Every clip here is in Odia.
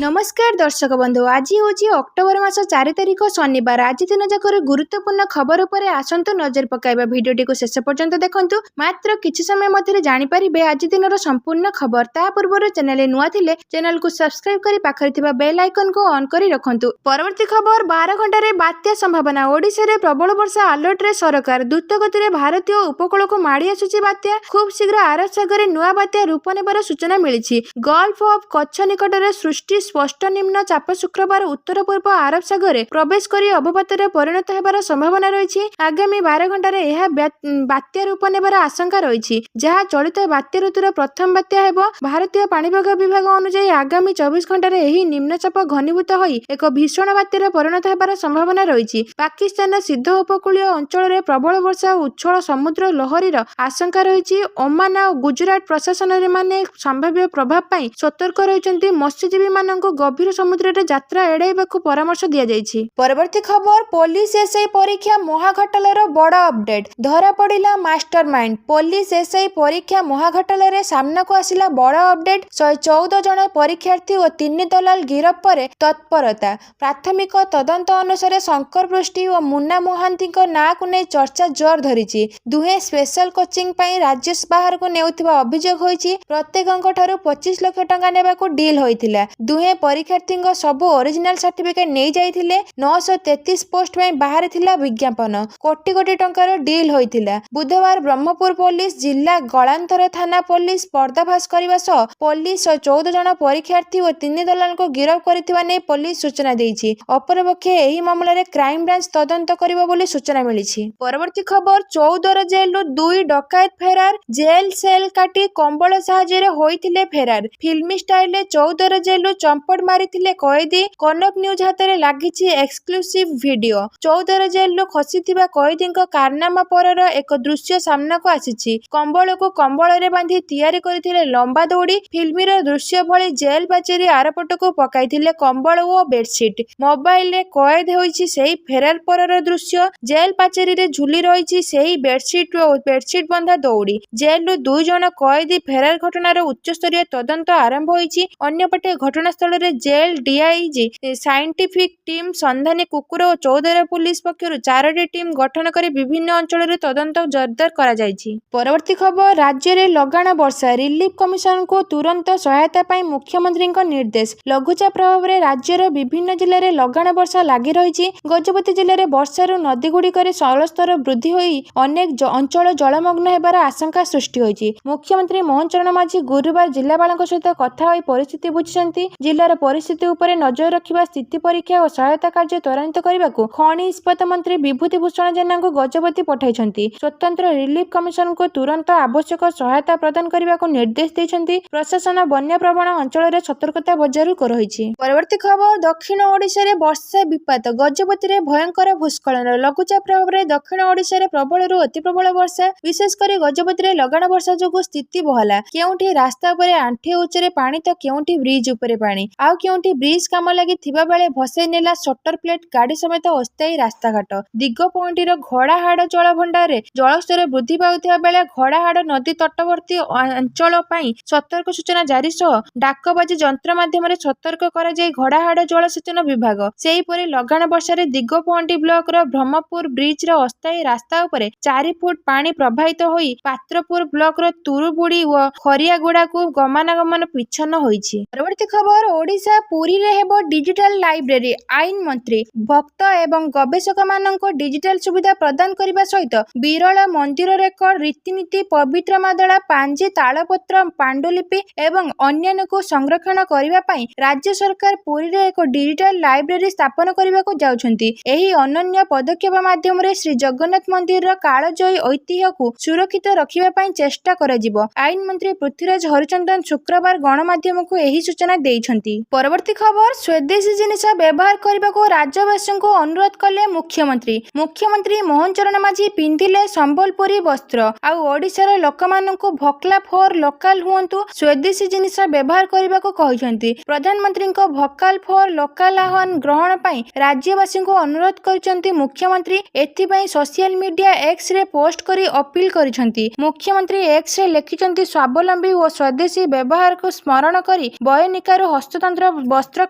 नमस्कार दर्शक बंधु आज हूँ अक्टोबर मास 4 तारिख शनिवार। आज दिन जाकर गुरुत्वपूर्ण खबर उपर आसतु नजर पकाइबा। भिडियोटी को शेष पर्यंत देखंतु। मात्र किछि समय मध्य जानिपारे आज दिन संपूर्ण खबर। ता पूर्व चैनल नुआ थिले चैनल को सब्सक्राइब करी पाखरे थिबा बेल आइकन को ऑन करी रखंतु। परवर्ती खबर 12 घंटा रे बात्या संभावना। ओडिशा रे प्रबल वर्षा अलर्ट रे सरकार। द्रुत गति रे भारतीय उपकूल को माड़ी आसुची बात्या। खूब शीघ्र आरब सागर नुआ बात्या रूप नेबार सूचना मिली। गल्फ ऑफ कच्छ निकट रे सृष्टि स्पष्ट निम्न चाप शुक्रवार उत्तर पूर्व आरब सागर प्रवेश कर अवपात परिणत होबार संभावना रही। आगामी 12 घंटा यह बात्या रूप नेबार आशंका रही, जहाँ चलित बात्या ऋतुर प्रथम बात्या हेब। भारतीय पाणीपाग विभाग अनुसार आगामी 24 घंटा यह निम्नचाप घनीभूत होई एक भीषण बात्यार परिणत होबार संभावना रही। पाकिस्तान सिद्ध उपकूलीय अंचल में प्रबल वर्षा और उच्छल समुद्र लहरीर आशंका रही। ओमान और गुजरात प्रशासन माने संभाव्य प्रभाव पर सतर्क रही। मत्स्यजीवी मानक गभीर समुद्र रे यात्रा एड़ाइबा परामर्श दिया जायछि। परवर्ती खबर पुलिस एसआई परीक्षा महाघाटलर बड़ अपडेट। धरा पड़िला मास्टरमाइंड। पुलिस एसआई परीक्षा महाघाटल सामना को आसिला बड़ अपडेट। 114 जन परीक्षार्थी और 3 दलाल गिरफ पर तत्परता। प्राथमिक तदंत अनुसार शंकर पृष्टि और मुन्ना महांती ना को नहीं चर्चा जोर धरी। दुहे स्पेशल कोचिंग पाई राज्य बाहर को नेउथिबा अभियोग होईछि। प्रत्येकଙ୍କ ठारू 25 लाख टंका नेबाको डील होइथिला। दुहे परीक्षार्थी सबु ओरिजिनल सर्टिफिकेट नहीं जाइथिले। 933 पोस्ट में बाहर थिला विज्ञापन। कोटी कोटी टंकार डील होइथिला। बुधवार ब्रह्मपुर पुलिस जिला गलांतर थाना पुलिस पर्दाफाश करने सह पुलिस 14 जन परीक्षार्थी और 3 दलाल को गिरफ्त करथिबा नै पुलिस सूचना देइछि। अपरपक्षे एही मामला रे क्राइम ब्रांच तदंत करिबो बोली सूचना मिलिछि। परवर्ती खबर 14 जेल 2 डकायत फेरार। जेल सेल काटी कंबल साहाय्य होइथिले फेरार। फिल्मी स्टाइल 14 जेल चंपट मारिथिले कैदी। कनक न्यूज हाथ में लगी एक्सक्लूसिव वीडियो। 14 जेल खसीथिबा कैदीଙ୍କ कारनामा परर एक दृश्य सामना को आसीछि। कंबल को कंबल रे बांधी तैयारी करथिले लंबा दौड़ी। फिल्मीर दृश्य भली जेल पाचेरी आरपट को पकाइथिले कंबल और बेडशीट। मोबाइल रे कैद होईछि सेही फेरार परर दृश्य। जेल पाचेरी रे झुली रहिछि सेही बेडशीट बंधा दौड़ी। जेल 2 जन कैदी फेरार घटनार उच्चस्तरीय तदंत आरंभ होईछि। अन्यपटे घटनास्थल रे जेल डीआईजी साइंटिफिक टीम संधानी कुकुर और 14 पुलिस पक्षर 4टी टीम गठन कर विभिन्न अंचल में तदंत जोरदार करा जायछि। परवर्ती खबर राज्य में लगाण वर्षा। रिलीफ कमिशन को तुरंत सहायता पाई मुख्यमंत्री निर्देश। लघुचाप प्रभाव में राज्यर विभिन्न जिले में लगाण वर्षा लगी रही। गजपति जिले में वर्षार नदीगुड़िक जलस्तर वृद्धि होई अनेक अंचल जलमग्न होबार आशंका सृष्टि होईछि। मुख्यमंत्री मोहन चरण माझी गुरुवार जिलापाल सहित कथा होई परिस्थिति बुझिछन्ति। जिलार परिस्थिति उपरे नजर रखिबा, स्थिति परीक्षा और सहायता कार्य त्वरान्वित करबाकू खनि इस्पात मंत्री विभूति भूषण जेना को गजपति पठाइछन्ति। स्वतंत्र रिलीफ कमिशन को तुरंत आवश्यक सहायता प्रदान करबाकू निर्देश दैछन्ति। प्रशासन बन्या प्रवण अंचल रे सतर्कता बजारू रहिछि। परवर्ती खबर दक्षिण ओडिशा रे वर्षा विपात। गजपति रे भयंकर भूस्खलन। लघुचाप प्रभाव रे दक्षिण ओडिशा रे प्रबल रु अति प्रबल वर्षा। विशेषकर गजपति रे लगाण वर्षा जोगु स्थिति बहला। केउठी रास्ता उपरे आंठे उच्चरे पानी तो केउठी ब्रिज उपरे पानी। आउ केउठी ब्रिज काम लगी थिबा बेले भसई नेला शटर प्लेट गाड़ी समेत अस्थायी रास्ताघाट। दिगपहंटीर घोड़ाहाड़ जलभंडार जलस्तर वृद्धि पाउथिबा बेले घोड़ाहाड़ नदी तटवर्ती अंचल पाई सतर्क सूचना जारी सह डाकबाजी यंत्र माध्यम सतर्क करा जाय घोड़ाहाड़ जलसेचन विभाग। सेहीपरि लगाण वर्षा रे दिगपहंटी ब्लॉक रो ब्रह्मपुर ब्रिज रो अस्थायी रास्ता उपरे 4 फुट पानी प्रवाहित होई पात्रपुर ब्लॉक रो तुरुबुड़ी और खरियागुड़ा को गमनागमन विच्छिन्न होईछि। परवर्ती खबर ओडिशा पुरी रे हेबो डिजिटल लाइब्रेरी। आईन मंत्री भक्त एवं गवेषक मानक डिजिटल सुविधा प्रदान करने सहित विरल मंदिर रेकर्ड रीतिनीति पवित्र मादला पांजी तालपत्र पांडुलिपि एवं अन्य को संरक्षण करने राज्य सरकार पुरी रे एक डिजिटल लाइब्रेरी स्थापन करने को जाउछन्ति। एही अनन्य पदक्षेप माध्यम रे श्री जगन्नाथ मंदिर रो कालजयी ऐतिह्य को सुरक्षित रखिबा पई चेष्टा कराजिबो। आईन मंत्री पृथ्वीराज हरिचंदन शुक्रवार गणमाध्यम को एही सूचना देइछन्ति। परवर्ती खबर स्वदेशी जिनिस व्यवहार करने को राज्यवासी को अनुरोध कले मुख्यमंत्री। मुख्यमंत्री मोहन चरण माझी पिंधिले संबलपुरी वस्त्र। आउ ओडिशार लोकमानंकु भोकला फॉर लोकल हुअंतु, स्वदेशी जिनिस व्यवहार करने को कहिसन्ति। प्रधानमंत्री भोकल फॉर लोकल आह्वान ग्रहण पई राज्यवासी को अनुरोध करिसन्ति मुख्यमंत्री। एथिपई सोशल मीडिया एक्स रे पोस्ट करी अपील करिसन्ति। मुख्यमंत्री एक्स रे लिखिसन्ति स्वावलंबी और स्वदेशी व्यवहार को स्मरण करी बयनिकार हस्त ହସ୍ତତନ୍ତ୍ର ବସ୍ତ୍ର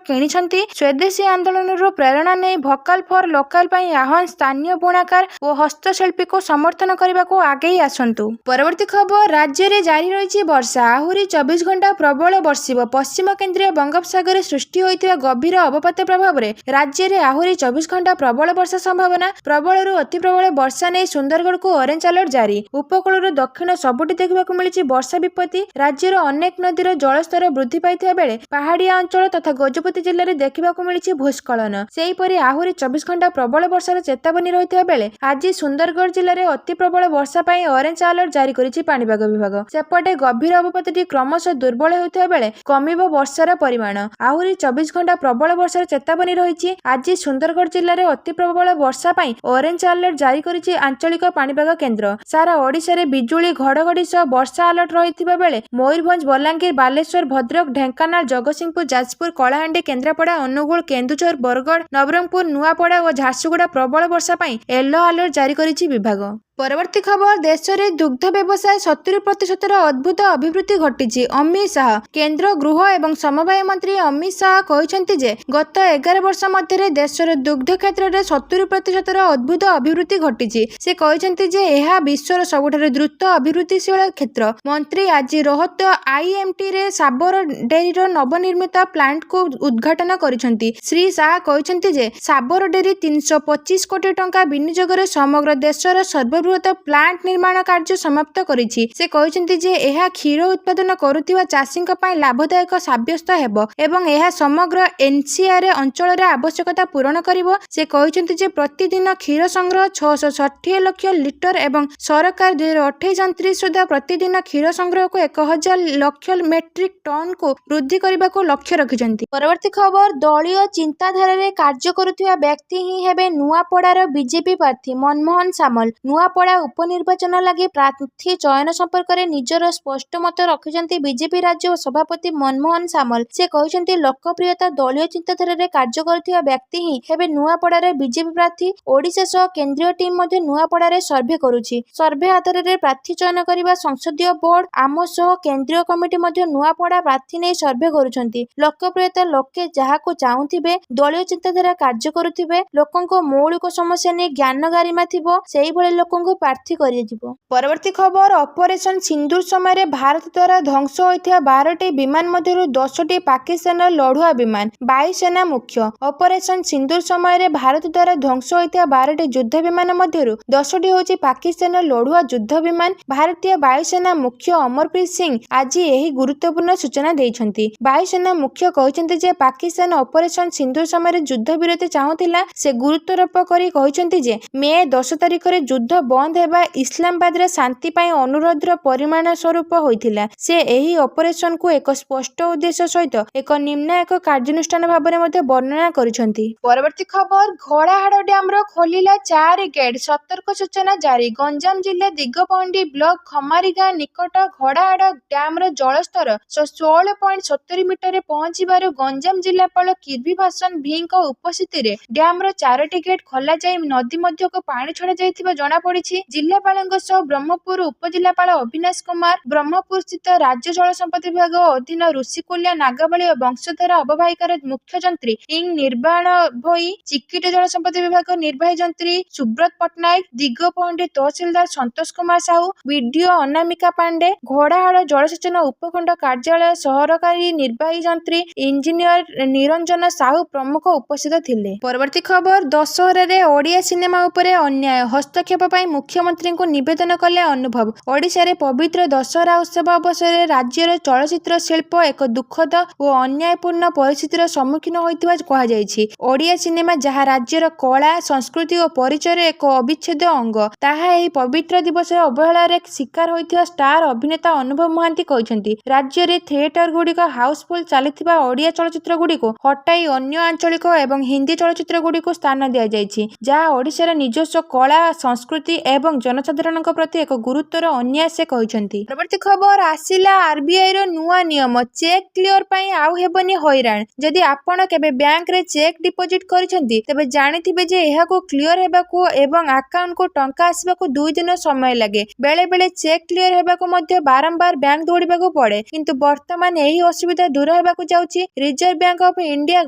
କିଣିଛନ୍ତି। ସ୍ୱଦେଶୀ ଆନ୍ଦୋଳନରୁ ପ୍ରେରଣା ନେଇ ଭୋକାଲ ଫର ଲୋକାଲ ପାଇଁ ଆହ୍ୱାନ, ସ୍ଥାନୀୟ ବୁଣାକାର ଓ ହସ୍ତଶିଳ୍ପୀକୁ ସମର୍ଥନ କରିବାକୁ ଆଗେଇ ଆସନ୍ତୁ। ପରବର୍ତ୍ତୀ ଖବର, ରାଜ୍ୟରେ ଜାରି ରହିଛି ବର୍ଷା, ଆହୁରି 24 ଘଣ୍ଟା ପ୍ରବଳ ବର୍ଷିବ। ପଶ୍ଚିମ କେନ୍ଦ୍ରୀୟ ବଙ୍ଗୋପସାଗରରେ ସୃଷ୍ଟି ହୋଇଥିବା ଗଭୀର ଅବପାତ ପ୍ରଭାବରେ ରାଜ୍ୟରେ ଆହୁରି 24 ଘଣ୍ଟା ପ୍ରବଳ ବର୍ଷା ସମ୍ଭାବନା। ପ୍ରବଳରୁ ଅତି ପ୍ରବଳ ବର୍ଷା ନେଇ ସୁନ୍ଦରଗଡ଼କୁ ଅରେଞ୍ଜ ଆଲର୍ଟ ଜାରି। ଉପକୂଳରୁ ଦକ୍ଷିଣ ସବୁଠି ଦେଖିବାକୁ ମିଳିଛି ବର୍ଷା ବିପତ୍ତି। ରାଜ୍ୟର ଅନେକ ନଦୀର ଜଳସ୍ତର ବୃଦ୍ଧି ପାଇଥିବା ବେଳେ ପାହାଡ଼ିଆ ଅଞ୍ଚଳ ତଥା ଗଜପତି ଜିଲ୍ଲାରେ ଦେଖିବାକୁ ମିଳିଛି ଭୂସ୍ଖଳନ। ସେହିପରି ଆହୁରି 24 ଘଣ୍ଟା ପ୍ରବଳ ବର୍ଷାର ଚେତାବନୀ ରହିଥିବା ବେଳେ ଆଜି ସୁନ୍ଦରଗଡ଼ ଜିଲ୍ଲାରେ ଅତି ପ୍ରବଳ ବର୍ଷା ପାଇଁ ଅରେଞ୍ଜ ଆଲର୍ଟ ଜାରି କରିଛି ପାଣିପାଗ ବିଭାଗ। ସେପଟେ ଗଭୀର ଅବପାତଟି କ୍ରମଶଃ ଦୁର୍ବଳ ହେଉଥିବା ବେଳେ କମିବ ବର୍ଷାର ପରିମାଣ। ଆହୁରି 24 ଘଣ୍ଟା ପ୍ରବଳ ବର୍ଷାର ଚେତାବନୀ ରହିଛି। ଆଜି ସୁନ୍ଦରଗଡ଼ ଜିଲ୍ଲାରେ ଅତି ପ୍ରବଳ ବର୍ଷା ପାଇଁ ଅରେଞ୍ଜ ଆଲର୍ଟ ଜାରି କରିଛି ଆଞ୍ଚଳିକ ପାଣିପାଗ କେନ୍ଦ୍ର। ସାରା ଓଡ଼ିଶାରେ ବିଜୁଳି ଘଡ଼ଘଡ଼ି ସହ ବର୍ଷା ଆଲର୍ଟ ରହିଥିବା ବେଳେ ମୟୂରଭଞ୍ଜ, ବଲାଙ୍ଗୀର, ବାଲେଶ୍ୱର, ଭଦ୍ରକ, ଢେଙ୍କାନାଳ, ଜଗତସିଂହପୁର, ଯାଜପୁର, କଳାହାଣ୍ଡି, କେନ୍ଦ୍ରାପଡ଼ା, ଅନୁଗୁଳ, କେନ୍ଦୁଝର, ବରଗଡ଼, ନବରଙ୍ଗପୁର, ନୂଆପଡ଼ା ଓ ଝାରସୁଗୁଡ଼ା ପ୍ରବଳ ବର୍ଷା ପାଇଁ ୟେଲୋ ଆଲର୍ଟ ଜାରି କରିଛି ବିଭାଗ। ପରବର୍ତ୍ତୀ ଖବର, ଦେଶରେ ଦୁଗ୍ଧ ବ୍ୟବସାୟ 70%ର ଅଦ୍ଭୁତ ଅଭିବୃଦ୍ଧି ଘଟିଛି। ଅମିତ ଶାହ, କେନ୍ଦ୍ର ଗୃହ ଏବଂ ସମବାୟ ମନ୍ତ୍ରୀ ଅମିତ ଶାହ କହିଛନ୍ତି ଯେ ଗତ 11 ବର୍ଷ ମଧ୍ୟରେ ଦେଶର ଦୁଗ୍ଧ କ୍ଷେତ୍ରରେ 70%ର ଅଦ୍ଭୁତ ଅଭିବୃଦ୍ଧି ଘଟିଛି। ସେ କହିଛନ୍ତି ଯେ ଏହା ବିଶ୍ୱର ସବୁଠାରୁ ଦ୍ରୁତ ଅଭିବୃଦ୍ଧିଶୀଳ କ୍ଷେତ୍ର। ମନ୍ତ୍ରୀ ଆଜି ରୋହତ ଆଇଏମ୍ଟିରେ ସାବର ଡେରିର ନବନିର୍ମିତ ପ୍ଲାଣ୍ଟକୁ ଉଦ୍ଘାଟନ କରିଛନ୍ତି। ଶ୍ରୀ ଶାହ କହିଛନ୍ତି ଯେ ସାବର ଡେରି 325 କୋଟି ଟଙ୍କା ବିନିଯୋଗରେ ସମଗ୍ର ଦେଶର ସର୍ବବୃହତ ପ୍ଲାଣ୍ଟ ନିର୍ମାଣ କାର୍ଯ୍ୟ ସମାପ୍ତ କରିଛି। ସେ କହିଛନ୍ତି ଯେ ଏହା କ୍ଷୀର ଉତ୍ପାଦନ କରୁଥିବା ଚାଷୀଙ୍କ ପାଇଁ ଲାଭଦାୟକ ସାବ୍ୟସ୍ତ ହେବ ଏବଂ ଏହା ସମଗ୍ର ଏନ୍ସିଆର୍ ଅଞ୍ଚଳରେ ଆବଶ୍ୟକତା ପୂରଣ କରିବ। ସେ କହିଛନ୍ତି ଯେ ପ୍ରତିଦିନ କ୍ଷୀର ସଂଗ୍ରହ 660 ଲକ୍ଷ ଲିଟର ଏବଂ ସରକାର 2028-29 ସୁଦ୍ଧା ପ୍ରତିଦିନ କ୍ଷୀର ସଂଗ୍ରହକୁ 1000 ଲକ୍ଷ ମେଟ୍ରିକ୍ ଟନ୍କୁ ବୃଦ୍ଧି କରିବାକୁ ଲକ୍ଷ୍ୟ ରଖିଛନ୍ତି। ପରବର୍ତ୍ତୀ ଖବର, ଦଳୀୟ ଚିନ୍ତାଧାରାରେ କାର୍ଯ୍ୟ କରୁଥିବା ବ୍ୟକ୍ତି ହିଁ ହେବେ ନୂଆପଡ଼ାର ବିଜେପି ପ୍ରାର୍ଥୀ ମନମୋହନ ସାମଲ। ନୂଆପଡ଼ା ଉପନିର୍ବାଚନ ଲାଗି ପ୍ରାର୍ଥୀ ଚୟନ ସମ୍ପର୍କରେ ନିଜର ସ୍ପଷ୍ଟ ମତ ରଖିଛନ୍ତି ବିଜେପି ରାଜ୍ୟ ସଭାପତି ମନମୋହନ ସାମଲ। ସେ କହିଛନ୍ତି ଲୋକପ୍ରିୟତା, ଦଳୀୟ ଚିନ୍ତାଧାରାରେ କାର୍ଯ୍ୟ କରୁଥିବା ବ୍ୟକ୍ତି ହିଁ ହେବେ ନୂଆପଡ଼ାର ବିଜେପି ପ୍ରାର୍ଥୀ। ଓଡ଼ିଶା ସହ କେନ୍ଦ୍ରୀୟ ଟିମ୍ ମଧ୍ୟ ନୂଆପଡ଼ାରେ ସର୍ଭେ କରୁଛି। ସର୍ଭେ ଆଧାରରେ ପ୍ରାର୍ଥୀ ଚୟନ କରିବା ସଂସଦୀୟ ବୋର୍ଡ, ଆମ ସହ କେନ୍ଦ୍ରୀୟ କମିଟି ମଧ୍ୟ ନୂଆପଡ଼ା ପ୍ରାର୍ଥୀ ନେଇ ସର୍ଭେ କରୁଛନ୍ତି। ଲୋକପ୍ରିୟତା, ଲୋକେ ଯାହାକୁ ଚାହୁଁଥିବେ, ଦଳୀୟ ଚିନ୍ତାଧାରା କାର୍ଯ୍ୟ କରୁଥିବେ, ଲୋକଙ୍କ ମୌଳିକ ସମସ୍ୟା ନେଇ ଜ୍ଞାନ ଗାରିମା ଥିବ, ସେଇଭଳି ଲୋକଙ୍କୁ ପ୍ରାର୍ଥୀ କରାଯିବ। ପରବର୍ତ୍ତୀ ଖବର, ଅପରେସନ ସିନ୍ଦୁର ସମୟରେ ଭାରତ ଦ୍ୱାରା ଧ୍ୱଂସ ହୋଇଥିବା 12ଟି ବିମାନ ମଧ୍ୟରୁ 10ଟି ପାକିସ୍ତାନର ଲଢୁଆ ବିମାନ। ବାୟୁସେନା ମୁଖ୍ୟ, ଅପରେସନ ସିନ୍ଦୁର ସମୟରେ ଭାରତ ଦ୍ୱାରା ଧ୍ୱଂସ ହୋଇଥିବା 12ଟି ଯୁଦ୍ଧ ବିମାନ ମଧ୍ୟରୁ 10ଟି ହେଉଛି ପାକିସ୍ତାନର ଲଢୁଆ ଯୁଦ୍ଧ ବିମାନ। ଭାରତୀୟ ବାୟୁସେନା ମୁଖ୍ୟ ଅମରପ୍ରୀତ ସିଂ ଆଜି ଏହି ଗୁରୁତ୍ୱପୂର୍ଣ୍ଣ ସୂଚନା ଦେଇଛନ୍ତି। ବାୟୁସେନା ମୁଖ୍ୟ କହିଛନ୍ତି ଯେ ପାକିସ୍ତାନ ଅପରେସନ ସିନ୍ଦୁର ସମୟରେ ଯୁଦ୍ଧ ବିରତି ଚାହୁଁଥିଲା। ସେ ଗୁରୁତ୍ୱାରୋପ କରି କହିଛନ୍ତି ଯେ ମେ 10 ତାରିଖରେ ଯୁଦ୍ଧ ବନ୍ଦ ହେବା ଇସଲାମାବାଦରେ ଶାନ୍ତି ପାଇଁ ଅନୁରୋଧର ପରିମାଣ ସ୍ୱରୂପ ହୋଇଥିଲା। ସେ ଏହି ଅପରେସନକୁ ଏକ ସ୍ପଷ୍ଟ ଉଦ୍ଦେଶ୍ୟ ସହିତ ଏକ ନିର୍ଣ୍ଣାୟକ କାର୍ଯ୍ୟାନୁଷ୍ଠାନ ଭାବରେ ମଧ୍ୟ ବର୍ଣ୍ଣନା କରିଛନ୍ତି। ପରବର୍ତ୍ତୀ ଖବର, ଘୋଡ଼ାହାଡ଼ ଡ୍ୟାମର ଖୋଲିଲା 4 ଗେଟ୍, ସତର୍କ ସୂଚନା ଜାରି। ଗଞ୍ଜାମ ଜିଲ୍ଲା ଦିଗପହଣ୍ଡି ବ୍ଲକ ଖମାରୀ ଗାଁ ନିକଟ ଘୋଡ଼ାହାଡ଼ ଡ୍ୟାମର ଜଳସ୍ତର 16.70 ମିଟରରେ ପହଞ୍ଚିବାରୁ ଗଞ୍ଜାମ ଜିଲ୍ଲାପାଳ କିର୍ବି ଭାସନ ଭିଙ୍କ ଉପସ୍ଥିତିରେ ଡ୍ୟାମର 4ଟି ଗେଟ୍ ଖୋଲାଯାଇ ନଦୀ ମଧ୍ୟକୁ ପାଣି ଛଡ଼ାଯାଇଥିବା ଜଣାପଡ଼ିଛି। ଜିଲ୍ଲାପାଳଙ୍କ ସହ ବ୍ରହ୍ମପୁର ଉପଜିଲ୍ଲାପାଳ ଅବିନାଶ କୁମାର, ବ୍ରହ୍ମପୁରସ୍ଥିତ ରାଜ୍ୟ ଜଳସମ୍ପଦ ବିଭାଗ ଅଧୀନ ଋଷିକୁଲ୍ୟା, ନାଗାବଳୀ ଓ ବଂଶଧାରା ଅବବାହିକାର ମୁଖ୍ୟ ଯନ୍ତ୍ରୀ ଇଂ ନିର୍ବାଣ ଭୋଇ, ଚିକିଟି ଜଳସମ୍ପଦ ବିଭାଗ ନିର୍ବାହୀ ଯନ୍ତ୍ରୀ ସୁବ୍ରତ ପଟ୍ଟନାୟକ, ଦିଗପହଣ୍ଡି ତହସିଲଦାର ସନ୍ତୋଷ କୁମାର ସାହୁ, ବିଡିଓ ଅନାମିକା ପାଣ୍ଡେ, ଘୋଡ଼ାହାଡ଼ ଜଳସେଚନ ଉପଖଣ୍ଡ କାର୍ଯ୍ୟାଳୟ ସହକାରୀ ନିର୍ବାହୀ ଯନ୍ତ୍ରୀ ଇଞ୍ଜିନିୟର ନିରଞ୍ଜନ ସାହୁ ପ୍ରମୁଖ ଉପସ୍ଥିତ ଥିଲେ। ପରବର୍ତ୍ତୀ ଖବର, ଦଶହରାରେ ଓଡ଼ିଆ ସିନେମା ଉପରେ ଅନ୍ୟାୟ, ହସ୍ତକ୍ଷେପ ପାଇଁ ମୁଖ୍ୟମନ୍ତ୍ରୀଙ୍କୁ ନିବେଦନ କଲେ ଅନୁଭବ। ଓଡ଼ିଶାରେ ପବିତ୍ର ଦଶହରା ଉତ୍ସବ ଅବସରରେ ରାଜ୍ୟର ଚଳଚ୍ଚିତ୍ର ଶିଳ୍ପ ଏକ ଦୁଃଖଦ ଓ ଅନ୍ୟାୟପୂର୍ଣ୍ଣ ପରିସ୍ଥିତିର ସମ୍ମୁଖୀନ ହୋଇଥିବା କୁହାଯାଇଛି। ଓଡ଼ିଆ ସିନେମା ଯାହା ରାଜ୍ୟର କଳା, ସଂସ୍କୃତି ଓ ପରିଚୟର ଏକ ଅବିଚ୍ଛେଦ୍ୟ ଅଙ୍ଗ, ତାହା ଏହି ପବିତ୍ର ଦିବସରେ ଅବହେଳାର ଶିକାର ହୋଇଥିବା ଷ୍ଟାର ଅଭିନେତା ଅନୁଭବ ମହାନ୍ତି କହିଛନ୍ତି। ରାଜ୍ୟରେ ଥିଏଟରଗୁଡ଼ିକ ହାଉସଫୁଲ ଚାଲିଥିବା ଓଡ଼ିଆ ଚଳଚ୍ଚିତ୍ରଗୁଡ଼ିକୁ ହଟାଇ ଅନ୍ୟ ଆଞ୍ଚଳିକ ଏବଂ ହିନ୍ଦୀ ଚଳଚ୍ଚିତ୍ରଗୁଡ଼ିକୁ ସ୍ଥାନ ଦିଆଯାଇଛି, ଯାହା ଓଡ଼ିଶାର ନିଜସ୍ୱ କଳା, ସଂସ୍କୃତି ଏବଂ ଜନସାଧାରଣଙ୍କ ପ୍ରତି ଏକ ଗୁରୁତର ଅନ୍ୟାୟ ସେ କହିଛନ୍ତି। ପରବର୍ତ୍ତୀ ଖବର ଆସିଲା ଆରବିଆଇର ନୂଆ ନିୟମ, ଚେକ୍ କ୍ଲିୟର ପାଇଁ ଆଉ ହେବନି ହଇରାଣ। ଯଦି ଆପଣ କେବେ ବ୍ୟାଙ୍କରେ ଚେକ୍ ଡିପୋଜିଟ୍ କରିଛନ୍ତି ତେବେ ଜାଣିଥିବେ ଯେ ଏହାକୁ କ୍ଲିୟର ହେବାକୁ ଏବଂ ଆକାଉଣ୍ଟକୁ ଟଙ୍କା ଆସିବାକୁ 2 ଦିନ ସମୟ ଲାଗେ। ବେଳେ ବେଳେ ଚେକ୍ କ୍ଲିୟର ହେବାକୁ ମଧ୍ୟ ବାରମ୍ବାର ବ୍ୟାଙ୍କ ଦୌଡ଼ିବାକୁ ପଡ଼େ। କିନ୍ତୁ ବର୍ତ୍ତମାନ ଏହି ଅସୁବିଧା ଦୂର ହେବାକୁ ଯାଉଛି। ରିଜର୍ଭ ବ୍ୟାଙ୍କ ଅଫ୍ ଇଣ୍ଡିଆ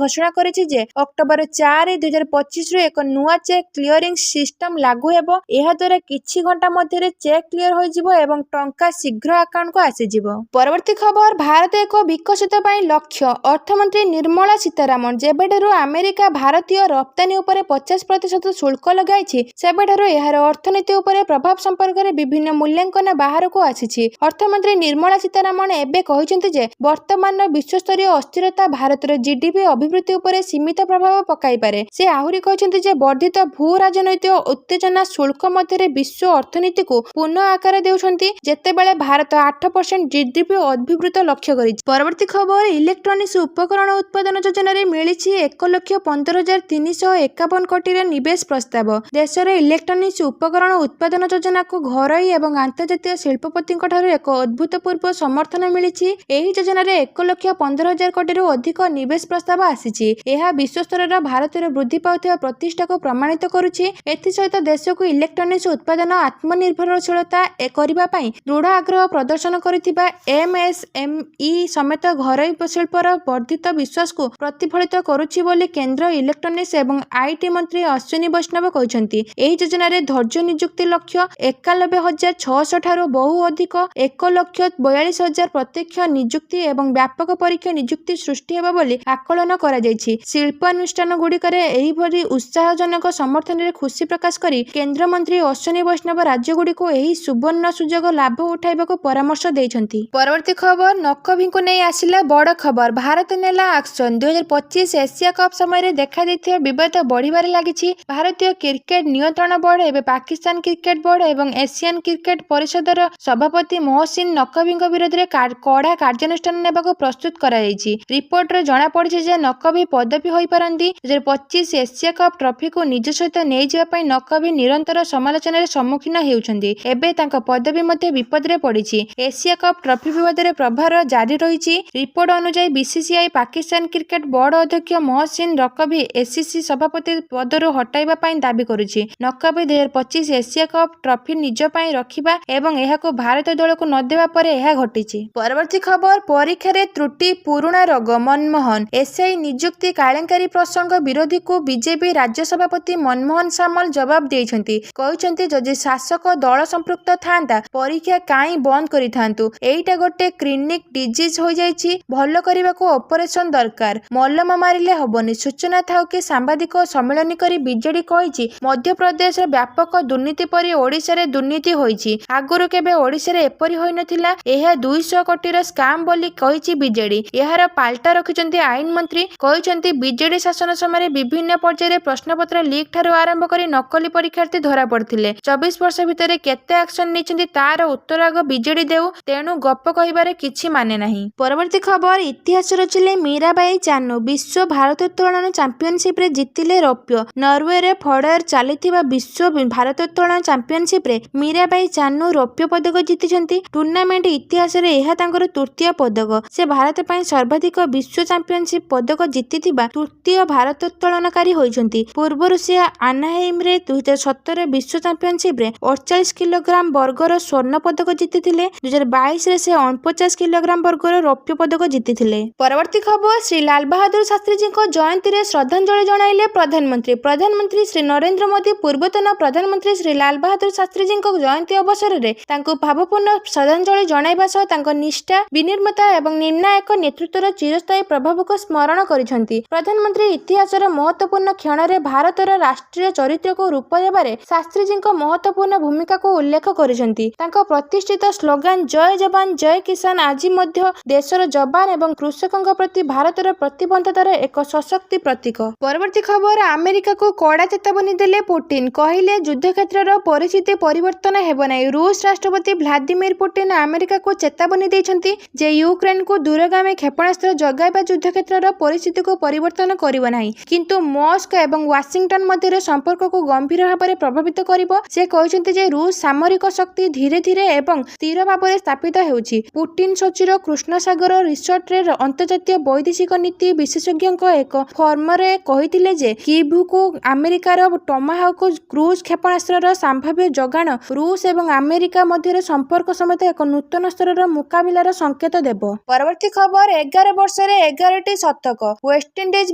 ଘୋଷଣା କରିଛି ଯେ ଅକ୍ଟୋବର 4, 2025ରୁ ଏକ ନୂଆ ଚେକ୍ କ୍ଲିୟରିଂ ସିଷ୍ଟମ ଲାଗୁ ହେବ। ଏହାଦ୍ୱାରା କିଛି ଘଣ୍ଟା ମଧ୍ୟରେ ଚେକ୍ କ୍ଲିୟର ହୋଇଯିବ ଏବଂ ଟଙ୍କା ଶୀଘ୍ର ଆକାଉଣ୍ଟକୁ ଆସିଯିବ। ପରବର୍ତ୍ତୀ ଖବର, ଭାରତ ଏକ ବିକଶିତ ପାଇଁ ଲକ୍ଷ୍ୟ। ଅର୍ଥମନ୍ତ୍ରୀ ନିର୍ମଳା ସୀତାରମଣ ଯେବେଠାରୁ ଆମେରିକା ଭାରତୀୟ ରପ୍ତାନି ଉପରେ 50% ଶୁଳ୍କ ଲଗାଇଛି ସେବେଠାରୁ ଏହାର ଅର୍ଥନୀତି ଉପରେ ପ୍ରଭାବ ସମ୍ପର୍କରେ ବିଭିନ୍ନ ମୂଲ୍ୟାଙ୍କନ ବାହାରକୁ ଆସିଛି। ଅର୍ଥମନ୍ତ୍ରୀ ନିର୍ମଳା ସୀତାରମଣ ଏବେ କହିଛନ୍ତି ଯେ ବର୍ତ୍ତମାନର ବିଶ୍ୱସ୍ତରୀୟ ଅସ୍ଥିରତା ଭାରତର ଜିଡିପି ଅଭିବୃଦ୍ଧି ଉପରେ ସୀମିତ ପ୍ରଭାବ ପକାଇପାରେ। ସେ ଆହୁରି କହିଛନ୍ତି ଯେ ବର୍ଦ୍ଧିତ ଭୂ ରାଜନୈତିକ ଉତ୍ତେଜନା ଶୁଳ୍କ ମଧ୍ୟରେ ବିଶ୍ୱ ଅର୍ଥନୀତିକୁ ପୁନଃ ଆକାର ଦେଉଛନ୍ତି ଯେତେବେଳେ ଭାରତ 8% ଜିଡିପି ଅଭିବୃଦ୍ଧି ଲକ୍ଷ୍ୟ କରିଛି। ପରବର୍ତ୍ତୀ ଖବର, ଇଲେକ୍ଟ୍ରୋନିକ୍ସ ଉପକରଣ ଉତ୍ପାଦନ ଯୋଜନାରେ ମିଳିଛି 1,15,351 କୋଟିର ନିବେଶ ପ୍ରସ୍ତାବ। ଦେଶରେ ଇଲେକ୍ଟ୍ରୋନିକ୍ସ ଉପକରଣ ଉତ୍ପାଦନ ଯୋଜନାକୁ ଘରୋଇ ଏବଂ ଆନ୍ତର୍ଜାତୀୟ ଶିଳ୍ପପତିଙ୍କଠାରୁ ଏକ ଅଭୂତପୂର୍ବ ସମର୍ଥନ ମିଳିଛି। ଏହି ଯୋଜନାରେ 1,15,000 କୋଟିରୁ ଅଧିକ ନିବେଶ ପ୍ରସ୍ତାବ ଆସିଛି। ଏହା ବିଶ୍ୱସ୍ତରର ଭାରତରେ ବୃଦ୍ଧି ପାଉଥିବା ପ୍ରତିଷ୍ଠାକୁ ପ୍ରମାଣିତ କରୁଛି। ଏଥିସହିତ ଦେଶକୁ ଇଲେକ୍ଟ୍ରୋନିକ୍ସ ଉତ୍ପାଦନ ଆତ୍ମନିର୍ଭରଶୀଳତା କରିବା ପାଇଁ ଦୃଢ଼ ଆଗ୍ରହ ପ୍ରଦର୍ଶନ କରିଥିବା ଏମ୍ଏସ୍ଏମ୍ଇ ସମେତ ଘରୋଇ ଶିଳ୍ପର ବର୍ଦ୍ଧିତ ବିଶ୍ୱାସକୁ ପ୍ରତିଫଳିତ କରୁଛି ବୋଲି କେନ୍ଦ୍ର ଇଲେକ୍ଟ୍ରୋନିକ୍ସ ଏବଂ ଆଇଟି ମନ୍ତ୍ରୀ ଅଶ୍ୱିନୀ ବୈଷ୍ଣବ କହିଛନ୍ତି। ଏହି ଯୋଜନାରେ ଧୈର୍ଯ୍ୟ ନିଯୁକ୍ତି ଲକ୍ଷ୍ୟ 91,600 ଠାରୁ ବହୁ ଅଧିକ 1,42,000 ପ୍ରତ୍ୟକ୍ଷ ନିଯୁକ୍ତି ଏବଂ ବ୍ୟାପକ ପରୀକ୍ଷା ନିଯୁକ୍ତି ସୃଷ୍ଟି ହେବ ବୋଲି ଆକଳନ କରାଯାଇଛି। ଶିଳ୍ପାନୁଷ୍ଠାନଗୁଡ଼ିକରେ ଏହିଭଳି ଉତ୍ସାହଜନକ ସମର୍ଥନରେ ଖୁସି ପ୍ରକାଶ କରି କେନ୍ଦ୍ରମନ୍ତ୍ରୀ ଅଶ୍ୱିନୀ ବୈଷ୍ଣବ ରାଜ୍ୟଗୁଡ଼ିକୁ ଏହି ସୁବର୍ଣ୍ଣ ସୁଯୋଗ ଲାଭ ଉଠାଇବାକୁ ପରାମର୍ଶ ଦେଇଛନ୍ତି। ପରବର୍ତ୍ତୀ ଖବର, ନକଭିଙ୍କୁ ନେଇ ଆସିଲା ବଡ଼ ଖବର। ଭାରତ ନେଲା ଆକ୍ସନ। 2025 ଏସିଆ କପ୍ ସମୟରେ ଦେଖାଦେଇଥିବା ବିବାଦ ବଢ଼ିବାରେ ଲାଗିଛି। ଭାରତୀୟ କ୍ରିକେଟ ନିୟନ୍ତ୍ରଣ ବୋର୍ଡ ଏବେ ପାକିସ୍ତାନ କ୍ରିକେଟ ବୋର୍ଡ ଏବଂ ଏସିଆନ କ୍ରିକେଟ ପରିଷଦର ସଭାପତି ମହସିନ ନକଭିଙ୍କ ବିରୋଧରେ କଡ଼ା କାର୍ଯ୍ୟାନୁଷ୍ଠାନ ନେବାକୁ ପ୍ରସ୍ତୁତ କରାଯାଇଛି। ରିପୋର୍ଟରେ ଜଣାପଡ଼ିଛି ଯେ ନକଭି ପଦବୀ ହୋଇପାରନ୍ତି। 2025 ଏସିଆ କପ୍ ଟ୍ରଫିକୁ ନିଜ ସହିତ ନେଇଯିବା ପାଇଁ ନକଭି ନିରନ୍ତର ସମାଲୋଚନାର ସମ୍ମୁଖୀନ ହେଉଛନ୍ତି। ଏବେ ତାଙ୍କ ପଦବୀ ମଧ୍ୟ ବିପଦରେ ପଡ଼ିଛି। ଏସିଆ କପ୍ ଟ୍ରଫି ବିବାଦରେ ପ୍ରଭାର ଜାରି ରହିଛି। ରିପୋର୍ଟ ଅନୁଯାୟୀ ବିସିସିଆଇ ପାକିସ୍ତାନ କ୍ରିକେଟ ବୋର୍ଡ ଅଧ୍ୟକ୍ଷ ମହସିନ ନକଭି ଏସିସି ସଭାପତି ପଦରୁ ହଟାଇବା ପାଇଁ ଦାବି କରୁଛି। ନକଭି 2025 ଏସିଆ କପ୍ ଟ୍ରଫି ନିଜ ପାଇଁ ରଖିବା ଏବଂ ଏହାକୁ ଭାରତ ଦଳକୁ ନ ଦେବା ପରେ ଏହା ଘଟିଛି। ପରବର୍ତ୍ତୀ ଖବର, ପରୀକ୍ଷାରେ ତ୍ରୁଟି ପୁରୁଣା ରୋଗ। ମନମୋହନ ଏସ୍ଆଇ ନିଯୁକ୍ତି କେଳେଙ୍କାରୀ ପ୍ରସଙ୍ଗ ବିରୋଧୀକୁ ବିଜେପି ରାଜ୍ୟ ସଭାପତି ମନମୋହନ ସାମଲ ଜବାବ ଦେଇଛନ୍ତି। କହିଛନ୍ତି ଯଦି ଶାସକ ଦଳ ସମ୍ପୃକ୍ତ ଥାନ୍ତା ପରୀକ୍ଷା କାହିଁ ବନ୍ଦ କରିଥାନ୍ତୁ। ଏଇଟା ଗୋଟେ କ୍ରନିକ୍ ଡିଜିଜ୍ ହୋଇଯାଇଛି। ଭଲ କରିବାକୁ ଅପରେସନ ଦରକାର, ମଲମ ମାରିଲେ ହବନି। ସୂଚନା ଥାଉ କି ସାମ୍ବାଦିକ ସମ୍ମିଳନୀ କରି ବିଜେଡି କହିଛି ମଧ୍ୟପ୍ରଦେଶର ବ୍ୟାପକ ଦୁର୍ନୀତି ପରି ଓଡ଼ିଶାରେ ଦୁର୍ନୀତି ହୋଇଛି। ଆଗରୁ କେବେ ଓଡ଼ିଶାରେ ଏପରି ହୋଇନଥିଲା। ଏହା 200 କୋଟିର ସ୍କାମ୍ ବୋଲି କହିଛି ବିଜେଡି। ଏହାର ପାଲଟା ରଖିଛନ୍ତି ଆଇନ ମନ୍ତ୍ରୀ। କହିଛନ୍ତି ବିଜେଡି ଶାସନ ସମୟରେ ବିଭିନ୍ନ ପର୍ଯ୍ୟାୟରେ ପ୍ରଶ୍ନପତ୍ର ଲିକ୍ ଠାରୁ ଆରମ୍ଭ କରି ନକଲି ପରୀକ୍ଷାର୍ଥୀ ଧରାପଡ଼ିଥିଲେ। 24 ବର୍ଷ ଭିତରେ କେତେ ଆକ୍ସନ ନେଇଛନ୍ତି ତାର ଉତ୍ତର ଆଗ ବିଜେଡି ଦେଉ। ତେଣୁ ଗପ କହିବାରେ କିଛି ମାନେ ନାହିଁ। ପରବର୍ତ୍ତୀ ଖବର, ଇତିହାସ ରଚିଲେ ମୀରାବାଇ ଚାନୁ। ବିଶ୍ୱ ଭାରୋତ୍ତୋଳନ ଚାମ୍ପିୟନସିପ୍ରେ ଜିତିଲେ ରୌପ୍ୟ। ନରୱେର ଫଡ଼ରେ ଚାଲିଥିବା ବିଶ୍ୱ ଭାରୋତ୍ତୋଳନ ଚାମ୍ପିୟନସିପ୍ରେ ମୀରାବାଇ ଚାନୁ ରୌପ୍ୟ ପଦକ ଜିତିଛନ୍ତି। ଟୁର୍ଣ୍ଣାମେଣ୍ଟ ଇତିହାସରେ ଏହା ତାଙ୍କର ତୃତୀୟ ପଦକ। ସେ ଭାରତ ପାଇଁ ସର୍ବାଧିକ ବିଶ୍ୱ ଚାମ୍ପିୟନସିପ୍ ପଦକ ଜିତିଥିବା ତୃତୀୟ ଭାରୋତ୍ତୋଳନକାରୀ ହୋଇଛନ୍ତି। ପୂର୍ବରୁ ସେ ଆନାହେଇମରେ 2017 ବିଶ୍ୱ ଚାମ୍ପିୟନସିପ୍ରେ 48 କିଲୋଗ୍ରାମ ବର୍ଗର ସ୍ୱର୍ଣ୍ଣ ପଦକ ଜିତିଥିଲେ। 2022ରେ ସେ 49 କିଲୋଗ୍ରାମ ବର୍ଗର ରୌପ୍ୟ ପଦକ ଜିତିଥିଲେ। ପରବର୍ତ୍ତୀ ଖବର, ଶ୍ରୀ ଲାଲ ବାହାଦୁର ଶାସ୍ତ୍ରୀଜୀଙ୍କ ଜୟନ୍ତୀରେ ଶ୍ରଦ୍ଧାଞ୍ଜଳି ଜଣାଇଲେ ପ୍ରଧାନମନ୍ତ୍ରୀ। ପ୍ରଧାନମନ୍ତ୍ରୀ ଶ୍ରୀ ନରେନ୍ଦ୍ର ମୋଦି ପୂର୍ବତନ ପ୍ରଧାନମନ୍ତ୍ରୀ ଶ୍ରୀ ଲାଲ ବାହାଦୁର ଶାସ୍ତ୍ରୀଜୀଙ୍କ ଜୟନ୍ତୀ ଅବସରରେ ତାଙ୍କୁ ଭାବପୂର୍ଣ୍ଣ ଶ୍ରଦ୍ଧାଞ୍ଜଳି ଜଣାଇବା ସହ ତାଙ୍କ ନିଷ୍ଠା, ବିନିର୍ମତା ଏବଂ ନିର୍ଣ୍ଣାୟକ ନେତୃତ୍ୱର ଚିରସ୍ଥାୟୀ ପ୍ରଭାବକୁ ସ୍ମରଣ କରିଛନ୍ତି। ପ୍ରଧାନମନ୍ତ୍ରୀ ଇତିହାସର ମହତ୍ତ୍ୱପୂର୍ଣ୍ଣ କ୍ଷଣରେ ଭାରତର ରାଷ୍ଟ୍ରୀୟ ଚରିତ୍ରକୁ ରୂପ ଦେବାରେ ଶାସ୍ତ୍ରୀଜୀଙ୍କ ମହତ୍ତ୍ୱପୂର୍ଣ୍ଣ ଭୂମିକାକୁ ଉଲ୍ଲେଖ କରିଛନ୍ତି। ତାଙ୍କ ପ୍ରତିଷ୍ଠିତ ସ୍ଲୋଗାନ ଜୟ ଯବାନ ଜୟ କିଷାନ ଆଜି ମଧ୍ୟ ଦେଶର ଯବାନ ଏବଂ କୃଷକଙ୍କ ପ୍ରତି ଭାରତର ପ୍ରତିବଦ୍ଧତାର ଏକ ସଶକ୍ତି ପ୍ରତୀକ। ପରବର୍ତ୍ତୀ ଖବର, ଆମେରିକାକୁ କଡ଼ା ଚେତାବନୀ ଦେଲେ ପୁଟିନ। କହିଲେ ଯୁଦ୍ଧକ୍ଷେତ୍ରର ପରିସ୍ଥିତି ପରିବର୍ତ୍ତନ ହେବ ନାହିଁ। ରୁଷ ରାଷ୍ଟ୍ରପତି ଭ୍ଲାଦିମିର ପୁଟିନ ଆମେରିକାକୁ ଚେତାବନୀ ଦେଇଛନ୍ତି ଯେ ୟୁକ୍ରେନକୁ ଦୂରଗାମୀ କ୍ଷେପଣାସ୍ତ୍ର ଯୋଗାଇବା ଯୁଦ୍ଧକ୍ଷେତ୍ରର ପରିସ୍ଥିତିକୁ ପରିବର୍ତ୍ତନ କରିବ ନାହିଁ, କିନ୍ତୁ ମସ୍କୋ ଏବଂ ୱାଶିଂଟନ ମଧ୍ୟରେ ସମ୍ପର୍କକୁ ଗମ୍ଭୀର ଭାବରେ ପ୍ରଭାବିତ କରିବ କରିବ। ସେ କହିଛନ୍ତି ଯେ ରୁଷ ସାମରିକ ଶକ୍ତି ଧୀରେ ଧୀରେ ଏବଂ ସ୍ଥିର ଭାବରେ ସ୍ଥାପିତ ହେଉଛି। ପୁଟିନ ସୋଚିର କୃଷ୍ଣସାଗର ରିସୋର୍ଟରେ ଅନ୍ତର୍ଜାତୀୟ ବୈଦେଶିକ ନୀତି ବିଶେଷଜ୍ଞଙ୍କ ଏକ ଫୋରମରେ କହିଥିଲେ ଯେ କିଭ୍କୁ ଆମେରିକାର ଟମାହାକ୍ କ୍ରୁଜ କ୍ଷେପଣାସ୍ତ୍ରର ସମ୍ଭାବ୍ୟ ଯୋଗାଣ ରୁଷ ଏବଂ ଆମେରିକା ମଧ୍ୟରେ ସମ୍ପର୍କ ସମେତ ଏକ ନୂତନ ସ୍ତରର ମୁକାବିଲାର ସଂକେତ ଦେବ। ପରବର୍ତ୍ତୀ ଖବର 11 ବର୍ଷରେ 11ଟି ଶତକ, ୱେଷ୍ଟଇଣ୍ଡିଜ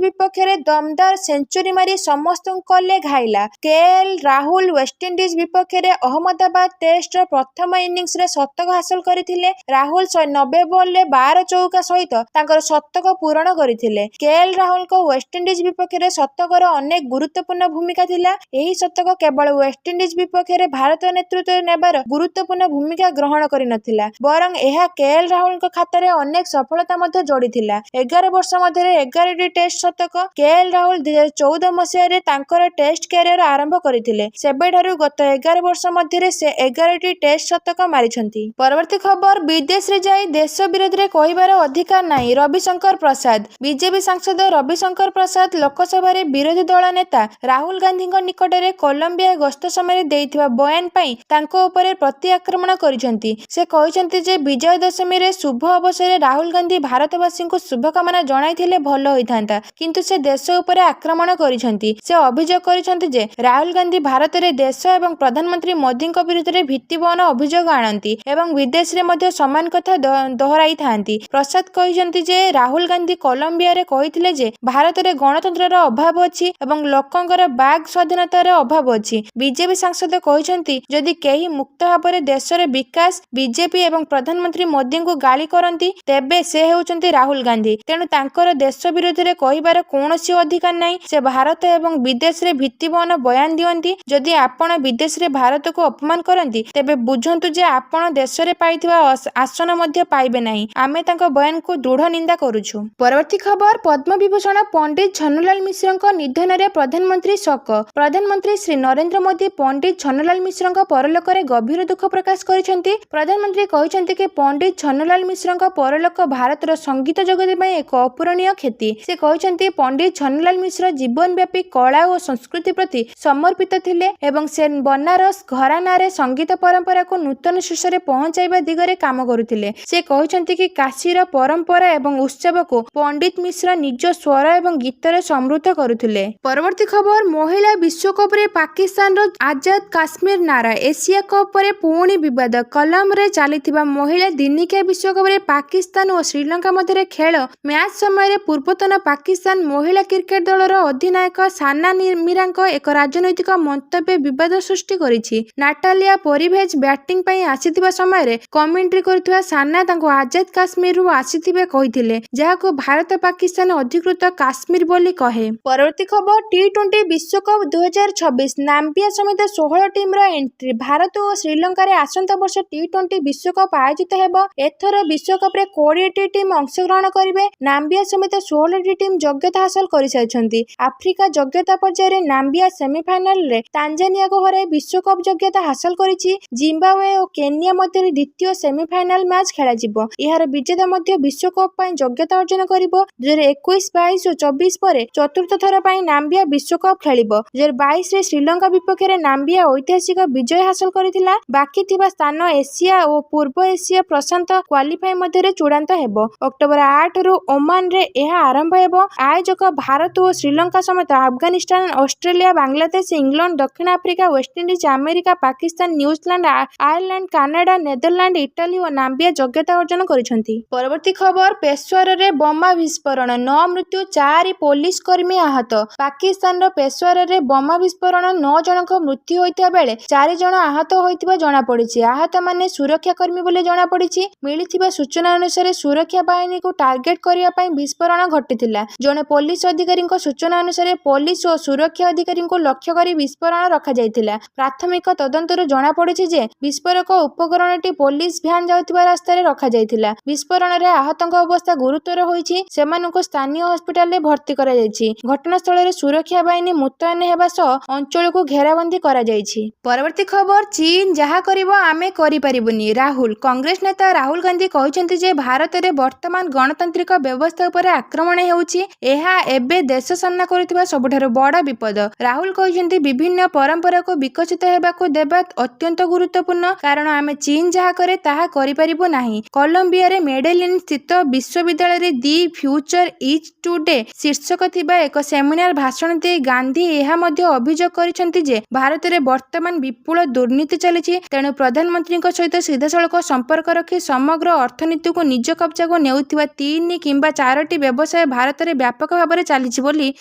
ବିପକ୍ଷରେ ଦମଦାର ସେଞ୍ଚୁରୀ ମାରି ସମସ୍ତଙ୍କୁ କଲେ ଘାଇଲା। କେଏଲ ରାହୁଲ ୱେଷ୍ଟଇଣ୍ଡିଜ ବିପକ୍ଷରେ ଅହମ୍ମଦାବାଦ ଟେଷ୍ଟର ପ୍ରଥମ ଇନିଂସରେ ଶତକ ହାସଲ କରିଥିଲେ। ରାହୁଲ 190 ବଲରେ 12 ଚୌକା ସହିତ ତାଙ୍କର ଶତକ ପୂରଣ କରିଥିଲେ। କେଏଲ ରାହୁଲଙ୍କ ୱେଷ୍ଟଇଣ୍ଡିଜ ବିପକ୍ଷରେ ଶତକର ଅନେକ ଗୁରୁତ୍ୱପୂର୍ଣ୍ଣ ଭୂମିକା ଥିଲା। ଏହି ଶତକ କେବଳ ୱେଷ୍ଟଇଣ୍ଡିଜ ବିପକ୍ଷରେ ଭାରତ ନେତୃତ୍ୱ ନେବାର ଗୁରୁତ୍ୱପୂର୍ଣ୍ଣ ଭୂମିକା ଗ୍ରହଣ କରିନଥିଲା, ବରଂ ଏହା କେଏଲ ରାହୁଲଙ୍କ ଖାତାରେ ଅନେକ ସଫଳତା ମଧ୍ୟ ଯୋଡ଼ିଥିଲା। 11 ବର୍ଷ ମଧ୍ୟରେ 11ଟି ଟେଷ୍ଟ ଶତକ। କେଏଲ ରାହୁଲ 2014 ମସିହାରେ ତାଙ୍କର ଟେଷ୍ଟ କ୍ୟାରିୟର ଆରମ୍ଭ କରିଥିଲେ। ସେବେଠାରୁ ଗତ 11 ବର୍ଷ ମଧ୍ୟରେ ସେ 11ଟି ଟେଷ୍ଟ ଶତକ ମାରିଛନ୍ତି। ପରବର୍ତ୍ତୀ ଖବର ବିଦେଶରେ ଯାଇ ଦେଶ ବିରୋଧରେ କହିବାର ଅଧିକାର ନାହିଁ, ରବିଶଙ୍କର ପ୍ରସାଦ। ବିଜେପି ସାଂସଦ ରବିଶଙ୍କର ପ୍ରସାଦ ଲୋକସଭାରେ ବିରୋଧୀ ଦଳ ନେତା ରାହୁଲ ଗାନ୍ଧୀଙ୍କ ନିକଟରେ କଲମ୍ବିଆ ଗସ୍ତ ସମୟରେ ଦେଇଥିବା ବୟାନ ପାଇଁ ତାଙ୍କ ଉପରେ ପ୍ରତି ଆକ୍ରମଣ କରିଛନ୍ତି। ସେ କହିଛନ୍ତି ଯେ ବିଜୟ ଦଶମୀରେ ଶୁଭ ଅବସରରେ ରାହୁଲ ଗାନ୍ଧୀ ଭାରତବାସୀଙ୍କୁ ଶୁଭକାମନା ଜଣାଇଥିଲେ ଭଲ ହୋଇଥାନ୍ତା, କିନ୍ତୁ ସେ ଦେଶ ଉପରେ ଆକ୍ରମଣ କରିଛନ୍ତି। ସେ ଅଭିଯୋଗ କରିଛନ୍ତି ଯେ ରାହୁଲ ଗାନ୍ଧୀ ଭାରତରେ ଦେଶ ଏବଂ ପ୍ରଧାନମନ୍ତ୍ରୀ ମୋଦିଙ୍କ ବିରୁଦ୍ଧରେ ଭିତ୍ତିବହନ ଅଭିଯୋଗ ଆଣନ୍ତି ଏବଂ ବିଦେଶରେ ମଧ୍ୟ ସମାନ କଥା ଦୋହରାଇଥାନ୍ତି। ପ୍ରସାଦ କହିଛନ୍ତି ଯେ ରାହୁଲ ଗାନ୍ଧୀ କଲମ୍ବିଆରେ କହିଥିଲେ ଯେ ଭାରତରେ ଗଣତନ୍ତ୍ରର ଅଭାବ ଅଛି ଏବଂ ଲୋକଙ୍କର ବାକ୍ ସ୍ୱାଧୀନତାର ଅଭାବ ଅଛି। ବିଜେପି ସାଂସଦ କହିଛନ୍ତି ଯଦି କେହି ମୁକ୍ତ ଭାବରେ ଦେଶର ବିକାଶ, ବିଜେପି ଏବଂ ପ୍ରଧାନମନ୍ତ୍ରୀ ମୋଦିଙ୍କୁ ଗାଳି କରନ୍ତି ତେବେ ସେ ହେଉଛନ୍ତି ରାହୁଲ ଗାନ୍ଧୀ, ତେଣୁ ତାଙ୍କର ଦେଶ ବିରୋଧରେ କହିବାର କୌଣସି ଅଧିକାର ନାହିଁ। ସେ ଭାରତ ଏବଂ ବିଦେଶରେ ଭିତ୍ତିବହନ ବୟାନ ଦିଅନ୍ତି। ଯଦି ଆପଣ ବିଦେଶରେ ଭାରତକୁ ଅପମାନ କରନ୍ତି ତେବେ ବୁଝନ୍ତୁ ଯେ ଆପଣ ଦେଶରେ ପାଇଥିବା ଆସନ ମଧ୍ୟ ପାଇବେ ନାହିଁ। ଆମେ ତାଙ୍କ ବୟାନକୁ ଦୃଢ଼ ନିନ୍ଦା କରୁଛୁ। ପରବର୍ତ୍ତୀ ଖବର ପଦ୍ମବିଭୂଷଣ ପଣ୍ଡିତ ଝନଲାଲ ମିଶ୍ରଙ୍କ ନିଧନରେ ପ୍ରଧାନମନ୍ତ୍ରୀ ଶୋକ। ପ୍ରଧାନମନ୍ତ୍ରୀ ଶ୍ରୀ ନରେନ୍ଦ୍ର ମୋଦି ପଣ୍ଡିତ ଝନଲାଲ ମିଶ୍ରଙ୍କ ପରଲୋକରେ ଗଭୀର ଦୁଃଖ ପ୍ରକାଶ କରିଛନ୍ତି। ପ୍ରଧାନମନ୍ତ୍ରୀ କହିଛନ୍ତି କି ପଣ୍ଡିତ ଝନଲାଲ ମିଶ୍ରଙ୍କ ପରଲୋକ ଭାରତର ସଙ୍ଗୀତ ଜଗତ ପାଇଁ ଏକ ଅପୂରଣୀୟ କ୍ଷତି। ସେ କହିଛନ୍ତି ପଣ୍ଡିତ ଝନଲାଲ ମିଶ୍ର ଜୀବନବ୍ୟାପୀ କଳା ଓ ସଂସ୍କୃତି ପ୍ରତି ସମର୍ପିତ ଥିଲେ ଏବଂ ସେ ବନାରସ ଘରାନାରେ ସଙ୍ଗୀତ ପରମ୍ପରାକୁ ନୂତନ ଶୀର୍ଷରେ ପହଞ୍ଚାଇବା ଦିଗରେ କାମ କରୁଥିଲେ। ସେ କହିଛନ୍ତି କି କାଶୀର ପରମ୍ପରା ଏବଂ ଉତ୍ସବକୁ ପଣ୍ଡିତ ମିଶ୍ର ନିଜ ସ୍ୱର ଏବଂ ଗୀତରେ ସମୃଦ୍ଧ କରୁଥିଲେ। ପରବର୍ତ୍ତୀ ଖବର ମହିଳା ବିଶ୍ୱକପରେ ପାକିସ୍ତାନର ଆଜାଦ କାଶ୍ମୀର ନାରା। ଏସିଆ କପ୍ ପରେ ପୁଣି ବିବାଦ। କଲମ୍ବୋରେ ଚାଲିଥିବା ମହିଳା ଦିନିକିଆ ବିଶ୍ୱକପରେ ପାକିସ୍ତାନ ଓ ଶ୍ରୀଲଙ୍କା ମଧ୍ୟରେ ଖେଳ ମ୍ୟାଚ୍ ସମୟରେ ପୂର୍ବତନ ପାକିସ୍ତାନ ମହିଳା କ୍ରିକେଟ ଦଳର ଅଧିନାୟକ ସାନା ମିରାଙ୍କ ଏକ ରାଜନୈତିକ ମନ୍ତବ୍ୟ ବିବାଦ ସୃଷ୍ଟି କରିଛି। ନାଟାଲିଆ ପରିଭେଜ ବ୍ୟାଟିଂ ପାଇଁ ଆସିଥିବା ସମୟରେ କମେଣ୍ଟ୍ରି କରୁଥିବା ସାନା ତାଙ୍କୁ ଆଜାଦ କାଶ୍ମୀରରୁ ଆସିଥିବେ କହିଥିଲେ, ଯାହାକୁ ଭାରତ ପାକିସ୍ତାନ ଅଧିକୃତ କାଶ୍ମୀର ବୋଲି କହେ। ପରବର୍ତ୍ତୀ ଖବର ଟି20 ବିଶ୍ୱକପ୍ 2026 ନାମ୍ବିଆ ସମେତ 16 ଟିମ୍ର ଏଣ୍ଟ୍ରି। ଭାରତ ଓ ଶ୍ରୀଲଙ୍କାରେ ଆସନ୍ତା ବର୍ଷ ଟି20 ବିଶ୍ୱକପ୍ ଆୟୋଜିତ ହେବ। ଏଥର ବିଶ୍ୱକପରେ 20ଟି ଟିମ୍ ଅଂଶଗ୍ରହଣ କରିବେ। ନାମ୍ବିଆ ସମେତ 16ଟି ଟିମ୍ ଯୋଗ୍ୟତା ହାସଲ କରିସାରିଛନ୍ତି। ଆଫ୍ରିକା ଯୋଗ୍ୟତା ପର୍ଯ୍ୟାୟରେ ନାମ୍ବିଆ ସେମିଫାଇନାଲରେ ତାଞ୍ଜାନିଆକୁ ହରାଇ ବିଶ୍ୱକପ୍ ଯୋଗ୍ୟତା ହାସଲ କରିଛି। ଜିମ୍ବାୱେ ଓ କେନିଆ ମଧ୍ୟରେ ଦ୍ୱିତୀୟ ସେମିଫାଇନାଲ ମ୍ୟାଚ୍ ଖେଳାଯିବ। ଏହାର ବିଜେତା ମଧ୍ୟ ବିଶ୍ୱକପ୍ ପାଇଁ ଯୋଗ୍ୟତା ଅର୍ଜନ କରିବ। 2021, 22 ଓ 24 ପରେ ଚତୁର୍ଥ ଥର ପାଇଁ ନାମ୍ବିଆ ବିଶ୍ୱକପ୍ ଖେଳିବ। 2022ରେ ଶ୍ରୀଲଙ୍କା ବିପକ୍ଷରେ ନାମ୍ବିଆ ଐତିହାସିକ ବିଜୟ ହାସଲ କରିଥିଲା। ବାକି ଥିବା ସ୍ଥାନ ଏସିଆ ଓ ପୂର୍ବ ଏସିଆ ପ୍ରଶାନ୍ତ କ୍ୱାଲିଫାଇ ମଧ୍ୟରେ ଚୂଡ଼ାନ୍ତ ହେବ। ଅକ୍ଟୋବର 8ରୁ ଓମାନରେ ଏହା ଆରମ୍ଭ ହେବ। ଆୟୋଜକ ଭାରତ ଓ ଶ୍ରୀଲଙ୍କା ସମେତ ଆଫଗାନିସ୍ତାନ, ଅଷ୍ଟ୍ରେଲିଆ, ବାଂଲାଦେଶ, ଇଂଲଣ୍ଡ, ଦକ୍ଷିଣ Africa, West Indies, America, Pakistan, New Zealand, Ireland, Canada, Netherlands, Italy ଓ ନାମ୍ବିଆ ଯୋଗ୍ୟତା ଅର୍ଜନ କରିଛନ୍ତି। ପରବର୍ତ୍ତୀ ଖବର ପେଶୱାରରେ ବୋମା ବିସ୍ଫୋରଣ, 9 ମୃତ୍ୟୁ, 4 ପୋଲିସ କର୍ମୀ ଆହତ। ପାକିସ୍ତାନର ପେଶୱାରରେ ବୋମା ବିସ୍ଫୋରଣ 9 ଜଣଙ୍କ ମୃତ୍ୟୁ ହୋଇଥିବା ବେଳେ 4 ଜଣ ଆହତ ହୋଇଥିବା ଜଣାପଡ଼ିଛି। ଆହତମାନେ ସୁରକ୍ଷାକର୍ମୀ ବୋଲି ଜଣାପଡ଼ିଛି। ମିଳିଥିବା ସୂଚନା ଅନୁସାରେ ସୁରକ୍ଷା ବାହିନୀକୁ ଟାର୍ଗେଟ କରିବା ପାଇଁ ବିସ୍ଫୋରଣ ଘଟିଥିଲା। ଜଣେ ପୋଲିସ ଅଧିକାରୀଙ୍କ ସୂଚନା ଅନୁସାରେ ପୋଲିସ ଓ ସୁରକ୍ଷା ଅଧିକାରୀଙ୍କୁ ଲକ୍ଷ୍ୟ କରି ବିସ୍ଫୋରଣ ରଖାଯାଇଥିଲା। ପ୍ରାଥମିକ ତଦନ୍ତରୁ ଜଣାପଡ଼ିଛି ଯେ ବିସ୍ଫୋରକ ଉପକରଣଟି ପୋଲିସ ଭ୍ୟାନ୍ ଯାଉଥିବା ରାସ୍ତାରେ ରଖାଯାଇଥିଲା। ବିସ୍ଫୋରଣରେ ଆହତଙ୍କ ଅବସ୍ଥା ଗୁରୁତର ହୋଇଛି। ସେମାନଙ୍କୁ ସ୍ଥାନୀୟ ହସ୍ପିଟାଲରେ ଭର୍ତ୍ତି କରାଯାଇଛି। ଘଟଣାସ୍ଥଳରେ ସୁରକ୍ଷା ବାହିନୀ ମୁତୟନ ହେବା ସହ ଅଞ୍ଚଳକୁ ଘେରାବନ୍ଦୀ କରାଯାଇଛି। ପରବର୍ତ୍ତୀ ଖବର ଚୀନ ଯାହା କରିବ ଆମେ କରିପାରିବୁନି। ରାହୁଲ। କଂଗ୍ରେସ ନେତା ରାହୁଲ ଗାନ୍ଧୀ କହିଛନ୍ତି ଯେ ଭାରତରେ ବର୍ତ୍ତମାନ ଗଣତାନ୍ତ୍ରିକ ବ୍ୟବସ୍ଥା ଉପରେ ଆକ୍ରମଣ ହେଉଛି। ଏହା ଏବେ ଦେଶ ସାମ୍ନା କରୁଥିବା ସବୁଠାରୁ ବଡ଼ ବିପଦ। ରାହୁଲ କହିଛନ୍ତି ବିଭିନ୍ନ ପରମ୍ପରା ପରମ୍ପରାକୁ ବିକଶିତ ହେବାକୁ ଦେବା ଅତ୍ୟନ୍ତ ଗୁରୁତ୍ୱପୂର୍ଣ୍ଣ, କାରଣ ଆମେ ଚୀନ ଯାହା କରେ ତାହା କରିପାରିବୁ ନାହିଁ। କଲମ୍ବିଆରେ ମେଡେଲିନ୍ ସ୍ଥିତ ବିଶ୍ୱବିଦ୍ୟାଳୟରେ ଦି ଫ୍ୟୁଚର ଇଜ୍ ଟୁଡେ ଶୀର୍ଷକ ଥିବା ଏକ ସେମିନାର ଭାଷଣ ଦେଇ ଗାନ୍ଧୀ ଏହା ମଧ୍ୟ ଅଭିଯୋଗ କରିଛନ୍ତି ଯେ ଭାରତରେ ବର୍ତ୍ତମାନ ବିପୁଳ ଦୁର୍ନୀତି ଚାଲିଛି, ତେଣୁ ପ୍ରଧାନମନ୍ତ୍ରୀଙ୍କ ସହିତ ସିଧାସଳଖ ସମ୍ପର୍କ ରଖି ସମଗ୍ର ଅର୍ଥନୀତିକୁ ନିଜ କବ୍ଜାକୁ ନେଉଥିବା 3 କିମ୍ବା 4ଟି ବ୍ୟବସାୟ ଭାରତରେ ବ୍ୟାପକ ଭାବରେ ଚାଲିଛି ବୋଲି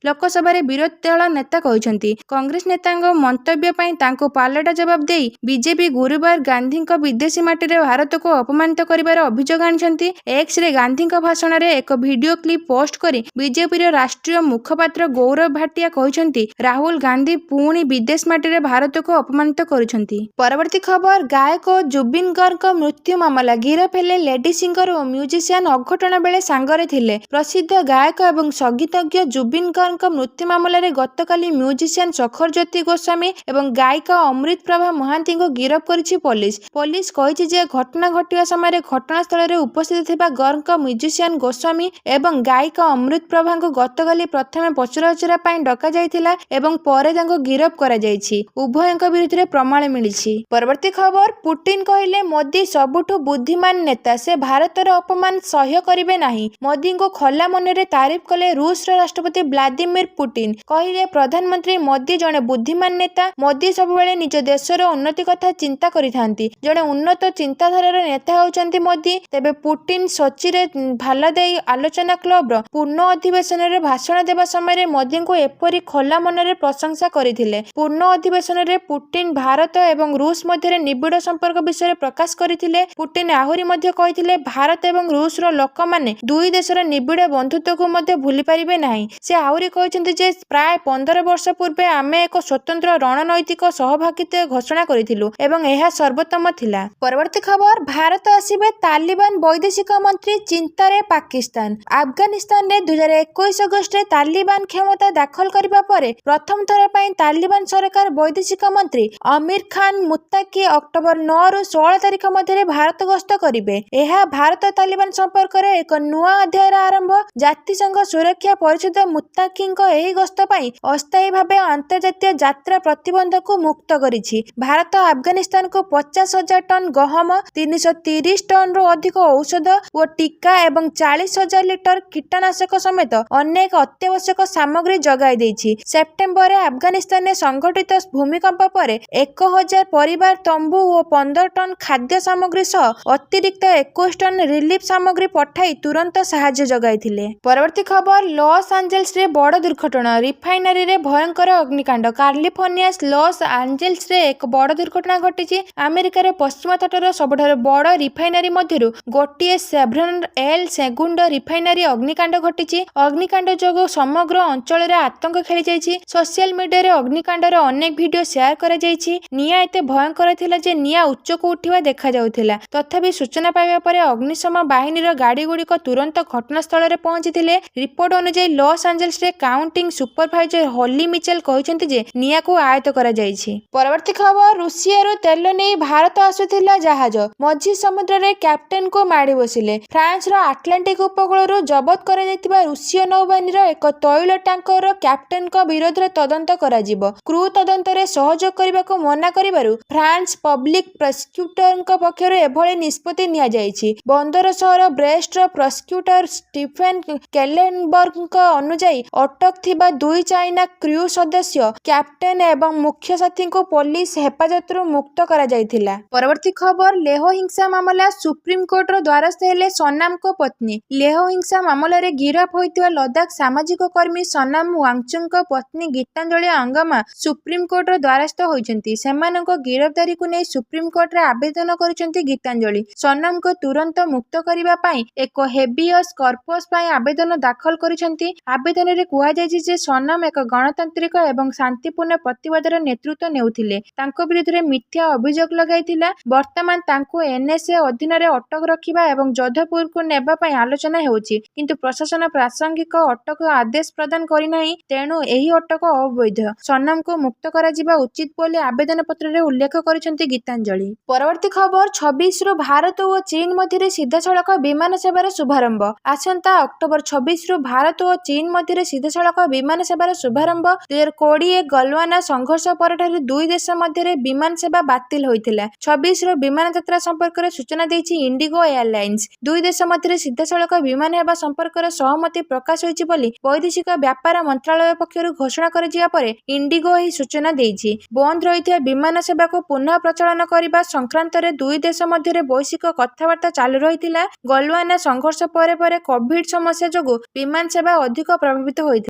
ଲୋକସଭାରେ ବିରୋଧୀ ଦଳ ନେତା କହିଛନ୍ତି। କଂଗ୍ରେସ ନେତାଙ୍କ ମନ୍ତବ୍ୟ ପାଇଁ ତାଙ୍କୁ ପାଲଟା ଜବାବ ଦେଇ ବିଜେପି ଗୁରୁବାର ଗାନ୍ଧୀଙ୍କ ବିଦେଶୀ ମାଟିରେ ଭାରତକୁ ଅପମାନିତ କରିବାର ଅଭିଯୋଗ ଆଣିଛନ୍ତି। ଏକ୍ସରେ ଗାନ୍ଧୀଙ୍କ ଭାଷଣରେ ଏକ ଭିଡିଓ କ୍ଲିପ୍ ପୋଷ୍ଟ କରି ବିଜେପିର ରାଷ୍ଟ୍ରୀୟ ମୁଖପାତ୍ର ଗୌରବ ଭାଟିଆ କହିଛନ୍ତି, ରାହୁଲ ଗାନ୍ଧୀ ପୁଣି ବିଦେଶ ମାଟିରେ ଭାରତକୁ ଅପମାନିତ କରୁଛନ୍ତି। ପରବର୍ତ୍ତୀ ଖବର, ଗାୟକ ଜୁବିନ ଗର୍ଗଙ୍କ ମୃତ୍ୟୁ ମାମଲା, ଗିରଫ ହେଲେ ଲେଡି ସିଙ୍ଗର ଓ ମ୍ୟୁଜିସିଆନ, ଅଘଟଣ ବେଳେ ସାଙ୍ଗରେ ଥିଲେ। ପ୍ରସିଦ୍ଧ ଗାୟକ ଏବଂ ସଙ୍ଗୀତଜ୍ଞ ଜୁବିନ ଗର୍ଗଙ୍କ ମୃତ୍ୟୁ ମାମଲାରେ ଗତକାଲି ମ୍ୟୁଜିସିଆନ ଶଖର ଗୋସ୍ୱାମୀ ଏବଂ ଗାୟିକା ଅମୃତ ପ୍ରଭା ମହାନ୍ତିଙ୍କୁ ଗିରଫ କରିଛି ପୋଲିସ। ପୋଲିସ କହିଛି ଯେ ଘଟଣା ଘଟିବା ସମୟରେ ଘଟଣାସ୍ଥଳରେ ଉପସ୍ଥିତ ଥିବା ଗର୍ଗଙ୍କ ମ୍ୟୁଜିସିଆନ ଗୋସ୍ୱାମୀ ଏବଂ ଗାୟିକା ଅମୃତ ପ୍ରଭାଙ୍କୁ ଗତକାଲି ପ୍ରଥମେ ପଚରାଉଚରା ପାଇଁ ଡକାଯାଇଥିଲା ଏବଂ ପରେ ତାଙ୍କୁ ଗିରଫ କରାଯାଇଛି। ଉଭୟଙ୍କ ବିରୁଦ୍ଧରେ ପ୍ରମାଣ ମିଳିଛି। ପରବର୍ତ୍ତୀ ଖବର, ପୁଟିନ କହିଲେ ମୋଦି ସବୁଠୁ ବୁଦ୍ଧିମାନ ନେତା, ସେ ଭାରତର ଅପମାନ ସହ୍ୟ କରିବେ ନାହିଁ। ମୋଦିଙ୍କୁ ଖୋଲା ମନରେ ତାରିଫ କଲେ ରୁଷର ରାଷ୍ଟ୍ରପତି ଭ୍ଲାଦିମିର ପୁଟିନ। କହିଲେ ପ୍ରଧାନମନ୍ତ୍ରୀ ମୋଦି ଜଣେ ବୁଦ୍ଧିମାନ ନେତା। ମୋଦି ସବୁବେଳେ ନିଜ ଦେଶର ଉନ୍ନତି କଥା ଚିନ୍ତା କରିଥାନ୍ତି। ଜଣେ ଉନ୍ନତ ଚିନ୍ତାଧାରାର ନେତା ହେଉଛନ୍ତି ମୋଦି। ତେବେ ପୁଟିନ ସୋଚିରେ ଭାଲାଦାଇ ଆଲୋଚନା କ୍ଲବର ପୂର୍ଣ୍ଣ ଅଧିବେଶନରେ ଭାଷଣ ଦେବା ସମୟରେ ମୋଦିଙ୍କୁ ଏପରି ଖୋଲା ମନରେ ପ୍ରଶଂସା କରିଥିଲେ। ପୂର୍ଣ୍ଣ ଅଧିବେଶନରେ ପୁଟିନ ଭାରତ ଏବଂ ରୁଷ ମଧ୍ୟରେ ନିବିଡ଼ ସମ୍ପର୍କ ବିଷୟରେ ପ୍ରକାଶ କରିଥିଲେ। ପୁଟିନ ଆହୁରି ମଧ୍ୟ କହିଥିଲେ, ଭାରତ ଏବଂ ରୁଷର ଲୋକମାନେ ଦୁଇ ଦେଶର ନିବିଡ଼ ବନ୍ଧୁତ୍ୱକୁ ମଧ୍ୟ ଭୁଲି ପାରିବେ ନାହିଁ। ସେ ଆହୁରି କହିଛନ୍ତି ଯେ ପ୍ରାୟ 15 ବର୍ଷ ପୂର୍ବେ ଆମେ ଏକ ସ୍ୱତନ୍ତ୍ର ରଣନୈତିକ ସହଭାଗିତା ଘୋଷଣା କରିଥିଲୁ ଏବଂ ଏହା ସର୍ବୋତ୍ତମ ଥିଲା। ପରବର୍ତ୍ତୀ ଖବର, ଭାରତ ଆସିବେ ତାଲିବାନ ବୈଦେଶିକ ମନ୍ତ୍ରୀ, ଚିନ୍ତାରେ ପାକିସ୍ତାନ। ଆଫଗାନିସ୍ତାନରେ 2021 ଅଗଷ୍ଟରେ ତାଲିବାନ କ୍ଷମତା ଦଖଲ କରିବା ପରେ ପ୍ରଥମ ଥର ପାଇଁ ତାଲିବାନ ସରକାର ବୈଦେଶିକ ମନ୍ତ୍ରୀ ଅମିର ଖାନ ମୁତ୍ତାକି ଅକ୍ଟୋବର 9ରୁ 16 ତାରିଖ ମଧ୍ୟରେ ଭାରତ ଗସ୍ତ କରିବେ। ଏହା ଭାରତ ତାଲିବାନ ସମ୍ପର୍କରେ ଏକ ନୂଆ ଅଧ୍ୟାୟର ଆରମ୍ଭ। ଜାତିସଂଘ ସୁରକ୍ଷା ପରିଷଦ ମୁତ୍ତାକିଙ୍କ ଏହି ଗସ୍ତ ପାଇଁ ଅସ୍ଥାୟୀ ଭାବେ ଅନ୍ତର୍ଜାତୀୟ ଯାତ୍ରା ପ୍ରତିବନ୍ଧକକୁ ମୁକ୍ତ କରିଛି। ଭାରତ ଆଫଗାନିସ୍ତାନକୁ 50,000 ଟନ୍ ଗହମ, 330 ଟନ୍ରୁ ଅଧିକ ଔଷଧ ଓ ଟିକା ଏବଂ 40,000 ଲିଟର କୀଟନାଶକ ସମେତ ଅନେକ ଅତ୍ୟାବଶ୍ୟକ ସାମଗ୍ରୀ ଯୋଗାଇ ଦେଇଛି। ସେପ୍ଟେମ୍ବରରେ ଆଫଗାନିସ୍ତାନରେ ସଂଘଟିତ ଭୂମିକମ୍ପ ପରେ 1,000 ପରିବାର ତମ୍ବୁ ଓ 15 ଟନ୍ ଖାଦ୍ୟ ସାମଗ୍ରୀ ସହ ଅତିରିକ୍ତ 21 ଟନ୍ ରିଲିଫ ସାମଗ୍ରୀ ପଠାଇ ତୁରନ୍ତ ସାହାଯ୍ୟ ଯୋଗାଇଥିଲେ। ପରବର୍ତ୍ତୀ ଖବର, ଲସ୍ ଆଞ୍ଜେଲସରେ ବଡ଼ ଦୁର୍ଘଟଣା, ରିଫାଇନାରୀରେ ଭୟଙ୍କର ଅଗ୍ନିକାଣ୍ଡ। କାଲିଫର୍ଣ୍ଣିଆ ଲସ୍ ଆଞ୍ଜେଲସରେ ଏକ ବଡ଼ ଦୁର୍ଘଟଣା ଘଟିଛି। ଆମେରିକାର ପଶ୍ଚିମ ତଟର ସବୁଠାରୁ ବଡ଼ ରିଫାଇନାରୀ ମଧ୍ୟରୁ ଗୋଟିଏ ସେଭ୍ରନ୍ ଏଲ୍ ସେଗୁଣ୍ଡୋ ରିଫାଇନାରୀ ଅଗ୍ନିକାଣ୍ଡ ଘଟିଛି। ଅଗ୍ନିକାଣ୍ଡ ଯୋଗୁଁ ସମଗ୍ର ଅଞ୍ଚଳରେ ଆତଙ୍କ ଖେଳିଯାଇଛି। ସୋସିଆଲ ମିଡିଆରେ ଅଗ୍ନିକାଣ୍ଡର ଅନେକ ଭିଡିଓ ସେୟାର କରାଯାଇଛି। ନିଆଁ ଏତେ ଭୟଙ୍କର ଥିଲା ଯେ ନିଆଁ ଉଚ୍ଚକୁ ଉଠିବା ଦେଖାଯାଉଥିଲା। ତଥାପି ସୂଚନା ପାଇବା ପରେ ଅଗ୍ନିଶମ ବାହିନୀର ଗାଡ଼ିଗୁଡ଼ିକ ତୁରନ୍ତ ଘଟଣାସ୍ଥଳରେ ପହଞ୍ଚିଥିଲେ। ରିପୋର୍ଟ ଅନୁଯାୟୀ ଲସ୍ ଆଞ୍ଜେଲସରେ କାଉଣ୍ଟିଂ ସୁପରଭାଇଜର ହୋଲି ମିଚେଲ କହିଛନ୍ତି ଯେ ନିଆଁକୁ ଆୟତ୍ତ କରାଯାଇଛି। ପରବର୍ତ୍ତୀ ଖବର, ରୁଷିଆରୁ ତେଲ ନେଇ ଭାରତ ଆସୁଥିଲା ଜାହାଜ, ମଝି ସମୁଦ୍ରରେ କ୍ୟାପ୍ଟେନକୁ ମାଡ଼ି ବସିଲେ। ଫ୍ରାନ୍ସର ଆଟଲାଣ୍ଟିକ ଉପକୂଳରୁ ଜବତ କରାଯାଇଥିବା ରୁଷୀୟ ନୌବାହିନୀର ଏକ ତୈଳ ଟ୍ୟାଙ୍କରର କ୍ୟାପ୍ଟେନଙ୍କ ବିରୋଧରେ ତଦନ୍ତ କରାଯିବ। କ୍ରୁ ତଦନ୍ତରେ ସହଯୋଗ କରିବାକୁ ମନା କରିବାରୁ ଫ୍ରାନ୍ସ ପବ୍ଲିକ ପ୍ରସିକ୍ୟୁଟରଙ୍କ ପକ୍ଷରୁ ଏଭଳି ନିଷ୍ପତ୍ତି ନିଆଯାଇଛି। ବନ୍ଦର ସହର ବ୍ରେଷ୍ଟର ପ୍ରସିକ୍ୟୁଟର ଷ୍ଟିଫେନ କେଲେନବର୍ଗଙ୍କ ଅନୁଯାୟୀ ଅଟକ ଥିବା 2 ଚାଇନା କ୍ରୁ ସଦସ୍ୟ, କ୍ୟାପ୍ଟେନ ଏବଂ ମୁଖ୍ୟ ସାଥୀଙ୍କୁ ପୋଲିସ ହେପାଜତରୁ ମୁକ୍ତ କରାଯାଇଥିଲା। ପରବର୍ତ୍ତୀ ଖବର, ଲେହ ହିଂସା ମାମଲା, ସୁପ୍ରିମକୋର୍ଟର ଦ୍ୱାରସ୍ଥ ହେଲେ ସନାମଙ୍କ ପତ୍ନୀ। ଲେହ ହିଂସା ମାମଲାରେ ଗିରଫ ହୋଇଥିବା ଲଦାଖ ସାମାଜିକ କର୍ମୀ ସନାମ ୱାଙ୍ଗଚୁକଙ୍କ ପତ୍ନୀ ଗୀତାଞ୍ଜଳି ଅଙ୍ଗମା ସୁପ୍ରିମକୋର୍ଟର ଦ୍ୱାରସ୍ଥ ହୋଇଛନ୍ତି। ସେମାନଙ୍କ ଗିରଫଦାରୀକୁ ନେଇ ସୁପ୍ରିମକୋର୍ଟରେ ଆବେଦନ କରିଛନ୍ତି ଗୀତାଞ୍ଜଳି। ସନାମଙ୍କୁ ତୁରନ୍ତ ମୁକ୍ତ କରିବା ପାଇଁ ଏକ ହେବିୟସ୍ କର୍ପସ୍ ପାଇଁ ଆବେଦନ ଦାଖଲ କରିଛନ୍ତି। ଆବେଦନରେ କୁହାଯାଇଛି ଯେ ସନାମ ଏକ ଗଣତାନ୍ତ୍ରିକ ଏବଂ ଶାନ୍ତିପୂର୍ଣ୍ଣ ପ୍ରତିବାଦର ନେତୃତ୍ୱ ନେଉଥିଲେ। ତାଙ୍କ ବିରୁଦ୍ଧରେ ମିଥ୍ୟା ଅଭିଯୋଗ ଲଗାଇଥିଲା। ବର୍ତ୍ତମାନ ତାଙ୍କୁ ଏନ୍ଏସ୍ଏ ଅଧୀନରେ ଅଟକ ରଖିବା ଏବଂ ଯୋଧପୁରକୁ ନେବା ପାଇଁ ଆଲୋଚନା ହେଉଛି, କିନ୍ତୁ ପ୍ରଶାସନ ପ୍ରାସଙ୍ଗିକ ଅଟକ ଆଦେଶ ପ୍ରଦାନ କରିନାହିଁ, ତେଣୁ ଏହି ଅଟକ ଅବୈଧ। ସନାମଙ୍କୁ ମୁକ୍ତ କରାଯିବା ଉଚିତ ବୋଲି ଆବେଦନ ପତ୍ରରେ ଉଲ୍ଲେଖ କରିଛନ୍ତି ଗୀତାଞ୍ଜଳି। ପରବର୍ତ୍ତୀ ଖବର, 26ରୁ ଭାରତ ଓ ଚୀନ ମଧ୍ୟରେ ସିଧାସଳଖ ବିମାନ ସେବାର ଶୁଭାରମ୍ଭ। ଆସନ୍ତା ଅକ୍ଟୋବର 26ରୁ ଭାରତ ଓ ଚୀନ ମଧ୍ୟରେ ସିଧାସଳଖ ବିମାନ ସେବାର ଶୁଭାରମ୍ଭ। 2020 ଗଲୱାନ ସଂଘର୍ଷ ସଂଘର୍ଷ ପରଠାରୁ ଦୁଇ ଦେଶ ମଧ୍ୟରେ ବିମାନ ସେବା ବାତିଲ ହୋଇଥିଲା। 26ର ବିମାନ ଯାତ୍ରା ସମ୍ପର୍କରେ ସୂଚନା ଦେଇଛି ଇଣ୍ଡିଗୋ ଏୟାରଲାଇନ୍ସ। ଦୁଇ ଦେଶ ମଧ୍ୟରେ ସିଧାସଳଖ ବିମାନ ହେବା ସମ୍ପର୍କରେ ସହମତି ପ୍ରକାଶ ହୋଇଛି ବୋଲି ବୈଦେଶିକ ବ୍ୟାପାର ମନ୍ତ୍ରଣାଳୟ ପକ୍ଷରୁ ଘୋଷଣା କରାଯିବା ପରେ ଇଣ୍ଡିଗୋ ଏହି ସୂଚନା ଦେଇଛି। ବନ୍ଦ ରହିଥିବା ବିମାନ ସେବାକୁ ପୁନଃ ପ୍ରଚଳନ କରିବା ସଂକ୍ରାନ୍ତରେ ଦୁଇ ଦେଶ ମଧ୍ୟରେ ବୈଶ୍ୱିକ କଥାବାର୍ତ୍ତା ଚାଲୁ ରହିଥିଲା। ଗଲୱାନ ସଂଘର୍ଷ ପରେ ପରେ କୋଭିଡ୍ ସମସ୍ୟା ଯୋଗୁଁ ବିମାନ ସେବା ଅଧିକ ପ୍ରଭାବିତ ହୋଇଥିଲା।